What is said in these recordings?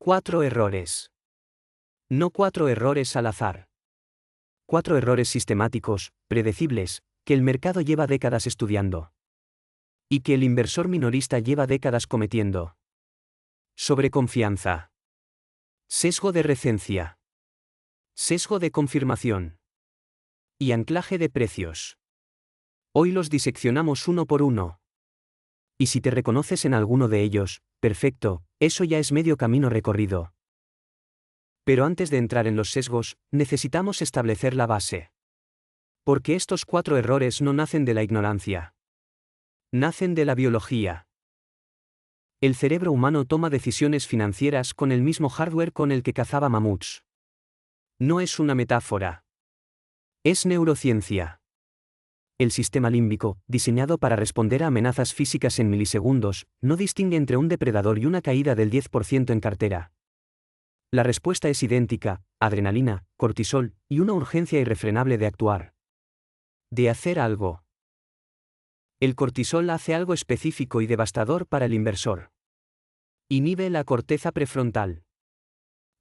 4 errores. No 4 errores al azar. 4 errores sistemáticos, predecibles, que el mercado lleva décadas estudiando. Y que el inversor minorista lleva décadas cometiendo. Sobreconfianza. Sesgo de recencia. Sesgo de confirmación. Y anclaje de precios. Hoy los diseccionamos uno por uno. Y si te reconoces en alguno de ellos, perfecto, eso ya es medio camino recorrido. Pero antes de entrar en los sesgos, necesitamos establecer la base. Porque estos 4 errores no nacen de la ignorancia. Nacen de la biología. El cerebro humano toma decisiones financieras con el mismo hardware con el que cazaba mamuts. No es una metáfora. Es neurociencia. El sistema límbico, diseñado para responder a amenazas físicas en milisegundos, no distingue entre un depredador y una caída del 10% en cartera. La respuesta es idéntica: adrenalina, cortisol, y una urgencia irrefrenable de actuar. De hacer algo. El cortisol hace algo específico y devastador para el inversor. Inhibe la corteza prefrontal.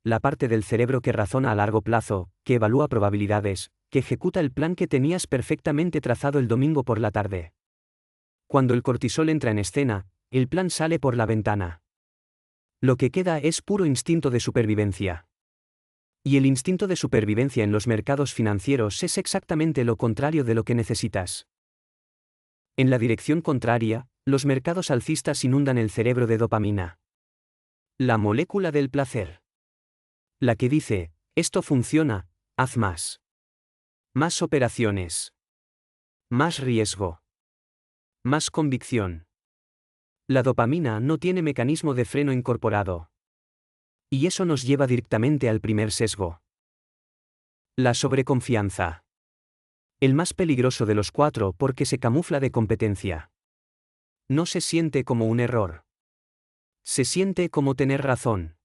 La parte del cerebro que razona a largo plazo, que evalúa probabilidades, que ejecuta el plan que tenías perfectamente trazado el domingo por la tarde. Cuando el cortisol entra en escena, el plan sale por la ventana. Lo que queda es puro instinto de supervivencia. Y el instinto de supervivencia en los mercados financieros es exactamente lo contrario de lo que necesitas. En la dirección contraria, los mercados alcistas inundan el cerebro de dopamina. La molécula del placer. La que dice: esto funciona, haz más. Más operaciones. Más riesgo. Más convicción. La dopamina no tiene mecanismo de freno incorporado. Y eso nos lleva directamente al primer sesgo. La sobreconfianza. El más peligroso de los 4 porque se camufla de competencia. No se siente como un error. Se siente como tener razón.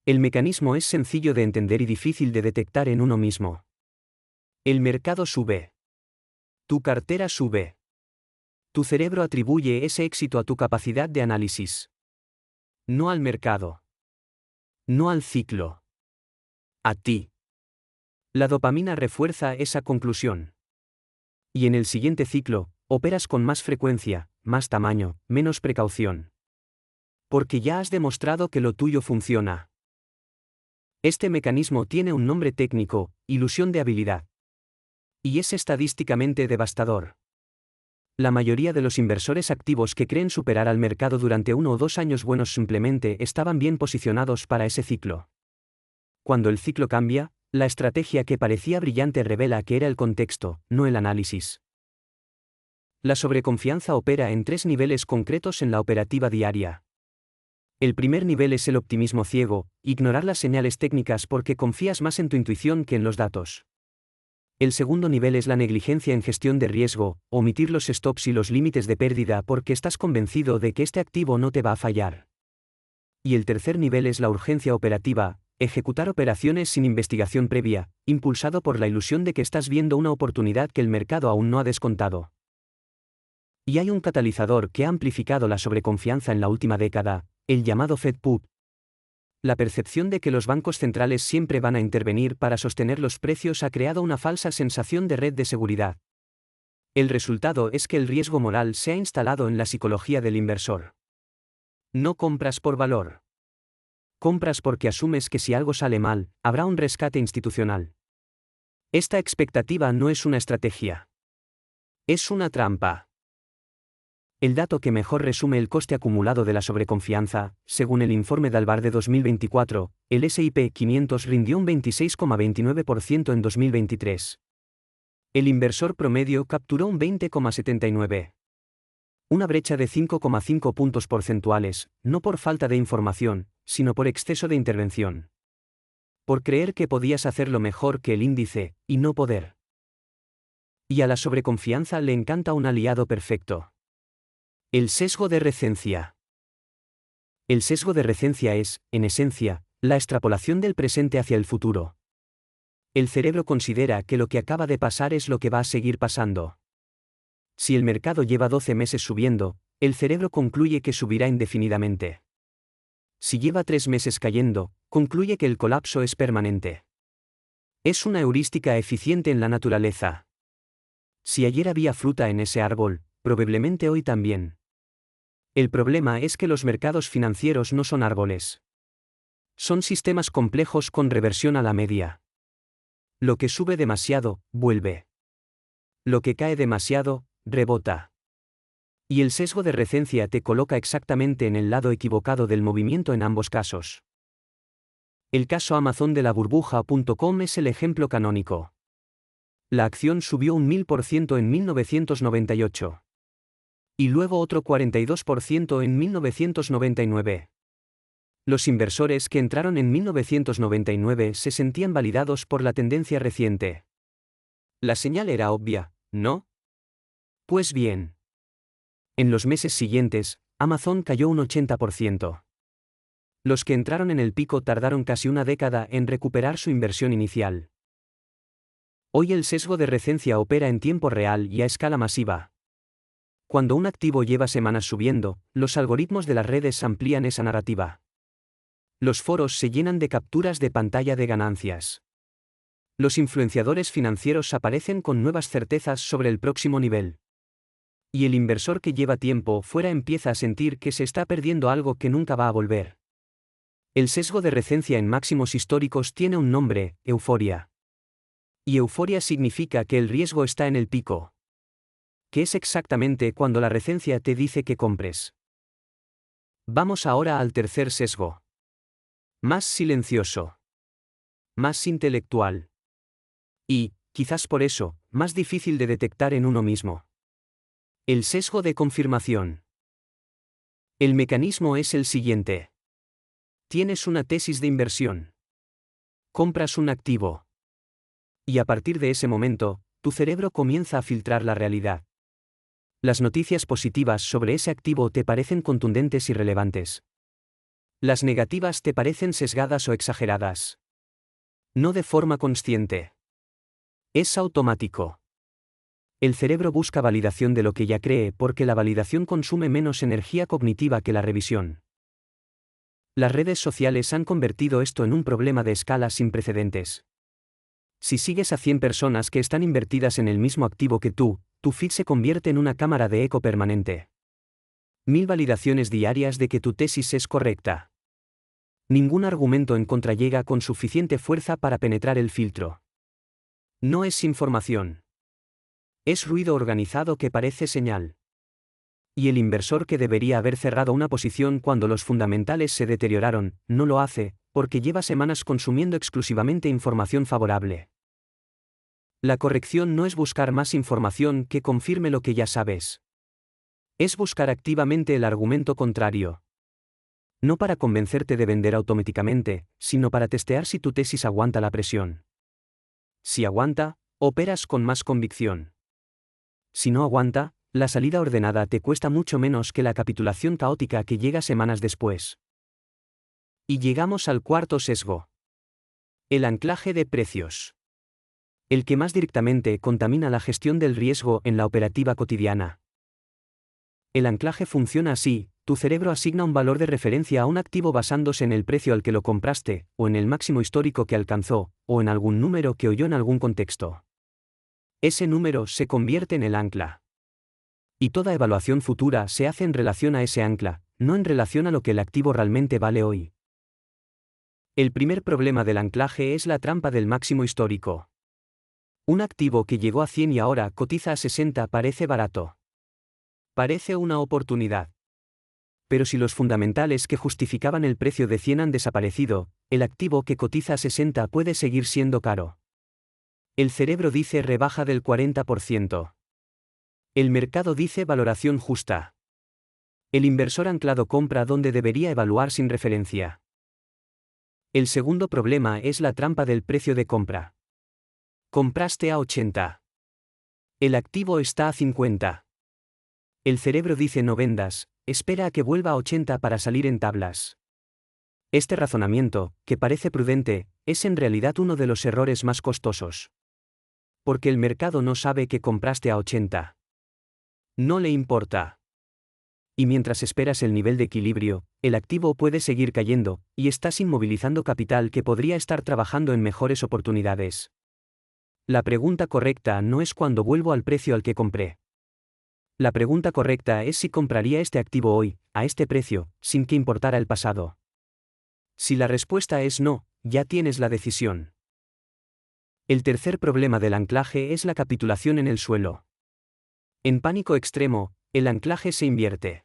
El mecanismo es sencillo de entender y difícil de detectar en uno mismo. El mercado sube. Tu cartera sube. Tu cerebro atribuye ese éxito a tu capacidad de análisis. No al mercado. No al ciclo. A ti. La dopamina refuerza esa conclusión. Y en el siguiente ciclo, operas con más frecuencia, más tamaño, menos precaución. Porque ya has demostrado que lo tuyo funciona. Este mecanismo tiene un nombre técnico: ilusión de habilidad. Y es estadísticamente devastador. La mayoría de los inversores activos que creen superar al mercado durante 1 o 2 años buenos simplemente estaban bien posicionados para ese ciclo. Cuando el ciclo cambia, la estrategia que parecía brillante revela que era el contexto, no el análisis. La sobreconfianza opera en 3 niveles concretos en la operativa diaria. El primer nivel es el optimismo ciego: ignorar las señales técnicas porque confías más en tu intuición que en los datos. El segundo nivel es la negligencia en gestión de riesgo: omitir los stops y los límites de pérdida porque estás convencido de que este activo no te va a fallar. Y el tercer nivel es la urgencia operativa: ejecutar operaciones sin investigación previa, impulsado por la ilusión de que estás viendo una oportunidad que el mercado aún no ha descontado. Y hay un catalizador que ha amplificado la sobreconfianza en la última década: el llamado Fed Put. La percepción de que los bancos centrales siempre van a intervenir para sostener los precios ha creado una falsa sensación de red de seguridad. El resultado es que el riesgo moral se ha instalado en la psicología del inversor. No compras por valor. Compras porque asumes que si algo sale mal, habrá un rescate institucional. Esta expectativa no es una estrategia. Es una trampa. El dato que mejor resume el coste acumulado de la sobreconfianza: según el informe Dalbar de 2024, el S&P 500 rindió un 26,29% en 2023. El inversor promedio capturó un 20,79%. Una brecha de 5,5 puntos porcentuales, no por falta de información, sino por exceso de intervención. Por creer que podías hacerlo mejor que el índice, y no poder. Y a la sobreconfianza le encanta un aliado perfecto: el sesgo de recencia. El sesgo de recencia es, en esencia, la extrapolación del presente hacia el futuro. El cerebro considera que lo que acaba de pasar es lo que va a seguir pasando. Si el mercado lleva 12 meses subiendo, el cerebro concluye que subirá indefinidamente. Si lleva 3 meses cayendo, concluye que el colapso es permanente. Es una heurística eficiente en la naturaleza. Si ayer había fruta en ese árbol, probablemente hoy también. El problema es que los mercados financieros no son árboles. Son sistemas complejos con reversión a la media. Lo que sube demasiado, vuelve. Lo que cae demasiado, rebota. Y el sesgo de recencia te coloca exactamente en el lado equivocado del movimiento en ambos casos. El caso Amazon de la burbuja.com es el ejemplo canónico. La acción subió un 1000% en 1998. Y luego otro 42% en 1999. Los inversores que entraron en 1999 se sentían validados por la tendencia reciente. La señal era obvia, ¿no? Pues bien. En los meses siguientes, Amazon cayó un 80%. Los que entraron en el pico tardaron casi una década en recuperar su inversión inicial. Hoy el sesgo de recencia opera en tiempo real y a escala masiva. Cuando un activo lleva semanas subiendo, los algoritmos de las redes amplían esa narrativa. Los foros se llenan de capturas de pantalla de ganancias. Los influenciadores financieros aparecen con nuevas certezas sobre el próximo nivel. Y el inversor que lleva tiempo fuera empieza a sentir que se está perdiendo algo que nunca va a volver. El sesgo de recencia en máximos históricos tiene un nombre, euforia. Y euforia significa que el riesgo está en el pico. Que es exactamente cuando la recencia te dice que compres. Vamos ahora al tercer sesgo. Más silencioso. Más intelectual. Y, quizás por eso, más difícil de detectar en uno mismo. El sesgo de confirmación. El mecanismo es el siguiente. Tienes una tesis de inversión. Compras un activo. Y a partir de ese momento, tu cerebro comienza a filtrar la realidad. Las noticias positivas sobre ese activo te parecen contundentes y relevantes. Las negativas te parecen sesgadas o exageradas. No de forma consciente. Es automático. El cerebro busca validación de lo que ya cree porque la validación consume menos energía cognitiva que la revisión. Las redes sociales han convertido esto en un problema de escala sin precedentes. Si sigues a 100 personas que están invertidas en el mismo activo que tú, tu feed se convierte en una cámara de eco permanente. 1000 validaciones diarias de que tu tesis es correcta. Ningún argumento en contra llega con suficiente fuerza para penetrar el filtro. No es información. Es ruido organizado que parece señal. Y el inversor que debería haber cerrado una posición cuando los fundamentales se deterioraron, no lo hace, porque lleva semanas consumiendo exclusivamente información favorable. La corrección no es buscar más información que confirme lo que ya sabes. Es buscar activamente el argumento contrario. No para convencerte de vender automáticamente, sino para testear si tu tesis aguanta la presión. Si aguanta, operas con más convicción. Si no aguanta, la salida ordenada te cuesta mucho menos que la capitulación caótica que llega semanas después. Y llegamos al cuarto sesgo. El anclaje de precios. El que más directamente contamina la gestión del riesgo en la operativa cotidiana. El anclaje funciona así: tu cerebro asigna un valor de referencia a un activo basándose en el precio al que lo compraste, o en el máximo histórico que alcanzó, o en algún número que oyó en algún contexto. Ese número se convierte en el ancla. Y toda evaluación futura se hace en relación a ese ancla, no en relación a lo que el activo realmente vale hoy. El primer problema del anclaje es la trampa del máximo histórico. Un activo que llegó a 100 y ahora cotiza a 60 parece barato. Parece una oportunidad. Pero si los fundamentales que justificaban el precio de 100 han desaparecido, el activo que cotiza a 60 puede seguir siendo caro. El cerebro dice rebaja del 40%. El mercado dice valoración justa. El inversor anclado compra donde debería evaluar sin referencia. El segundo problema es la trampa del precio de compra. Compraste a 80. El activo está a 50. El cerebro dice no vendas, espera a que vuelva a 80 para salir en tablas. Este razonamiento, que parece prudente, es en realidad uno de los errores más costosos. Porque el mercado no sabe que compraste a 80. No le importa. Y mientras esperas el nivel de equilibrio, el activo puede seguir cayendo, y estás inmovilizando capital que podría estar trabajando en mejores oportunidades. La pregunta correcta no es cuándo vuelvo al precio al que compré. La pregunta correcta es si compraría este activo hoy, a este precio, sin que importara el pasado. Si la respuesta es no, ya tienes la decisión. El tercer problema del anclaje es la capitulación en el suelo. En pánico extremo, el anclaje se invierte.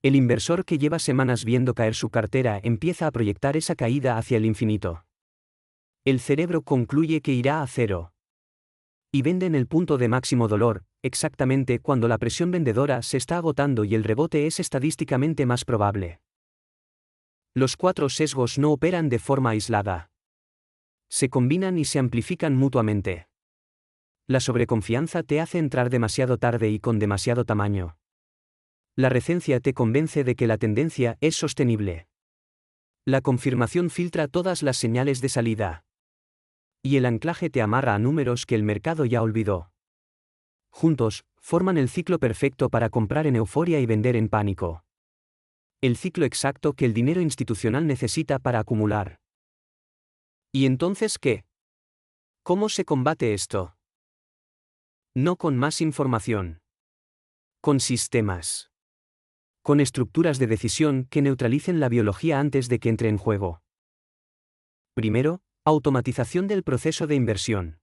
El inversor que lleva semanas viendo caer su cartera empieza a proyectar esa caída hacia el infinito. El cerebro concluye que irá a cero. Y vende en el punto de máximo dolor, exactamente cuando la presión vendedora se está agotando y el rebote es estadísticamente más probable. Los cuatro sesgos no operan de forma aislada. Se combinan y se amplifican mutuamente. La sobreconfianza te hace entrar demasiado tarde y con demasiado tamaño. La recencia te convence de que la tendencia es sostenible. La confirmación filtra todas las señales de salida. Y el anclaje te amarra a números que el mercado ya olvidó. Juntos, forman el ciclo perfecto para comprar en euforia y vender en pánico. El ciclo exacto que el dinero institucional necesita para acumular. ¿Y entonces qué? ¿Cómo se combate esto? No con más información. Con sistemas. Con estructuras de decisión que neutralicen la biología antes de que entre en juego. Primero, automatización del proceso de inversión.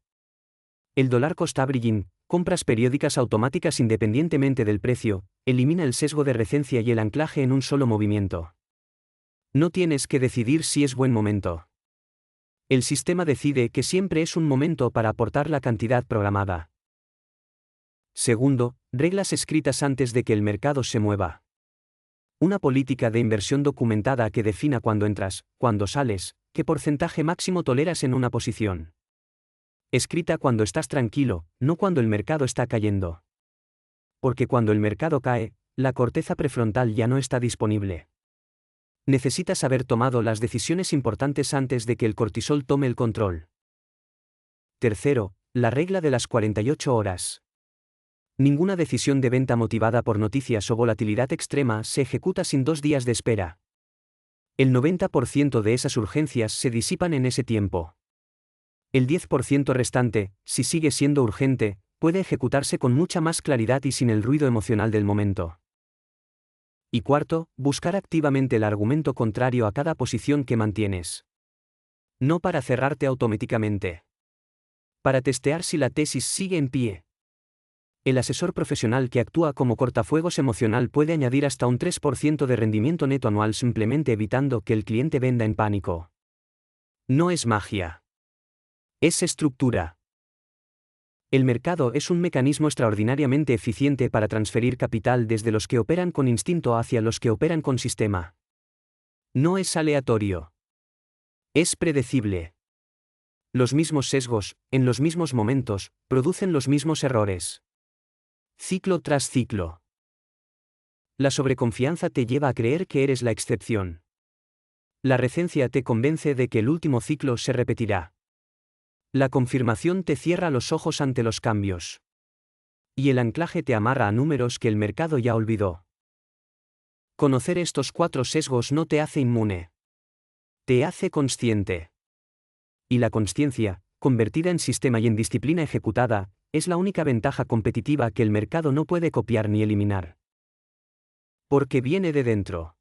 El dollar cost averaging, compras periódicas automáticas independientemente del precio, elimina el sesgo de recencia y el anclaje en un solo movimiento. No tienes que decidir si es buen momento. El sistema decide que siempre es un momento para aportar la cantidad programada. Segundo, reglas escritas antes de que el mercado se mueva. Una política de inversión documentada que defina cuándo entras, cuándo sales, qué porcentaje máximo toleras en una posición. Escrita cuando estás tranquilo, no cuando el mercado está cayendo. Porque cuando el mercado cae, la corteza prefrontal ya no está disponible. Necesitas haber tomado las decisiones importantes antes de que el cortisol tome el control. Tercero, la regla de las 48 horas. Ninguna decisión de venta motivada por noticias o volatilidad extrema se ejecuta sin 2 días de espera. El 90% de esas urgencias se disipan en ese tiempo. El 10% restante, si sigue siendo urgente, puede ejecutarse con mucha más claridad y sin el ruido emocional del momento. Y cuarto, buscar activamente el argumento contrario a cada posición que mantienes. No para cerrarte automáticamente. Para testear si la tesis sigue en pie. El asesor profesional que actúa como cortafuegos emocional puede añadir hasta un 3% de rendimiento neto anual simplemente evitando que el cliente venda en pánico. No es magia. Es estructura. El mercado es un mecanismo extraordinariamente eficiente para transferir capital desde los que operan con instinto hacia los que operan con sistema. No es aleatorio. Es predecible. Los mismos sesgos, en los mismos momentos, producen los mismos errores. Ciclo tras ciclo. La sobreconfianza te lleva a creer que eres la excepción. La recencia te convence de que el último ciclo se repetirá. La confirmación te cierra los ojos ante los cambios. Y el anclaje te amarra a números que el mercado ya olvidó. Conocer estos 4 sesgos no te hace inmune. Te hace consciente. Y la consciencia, convertida en sistema y en disciplina ejecutada, es la única ventaja competitiva que el mercado no puede copiar ni eliminar. Porque viene de dentro.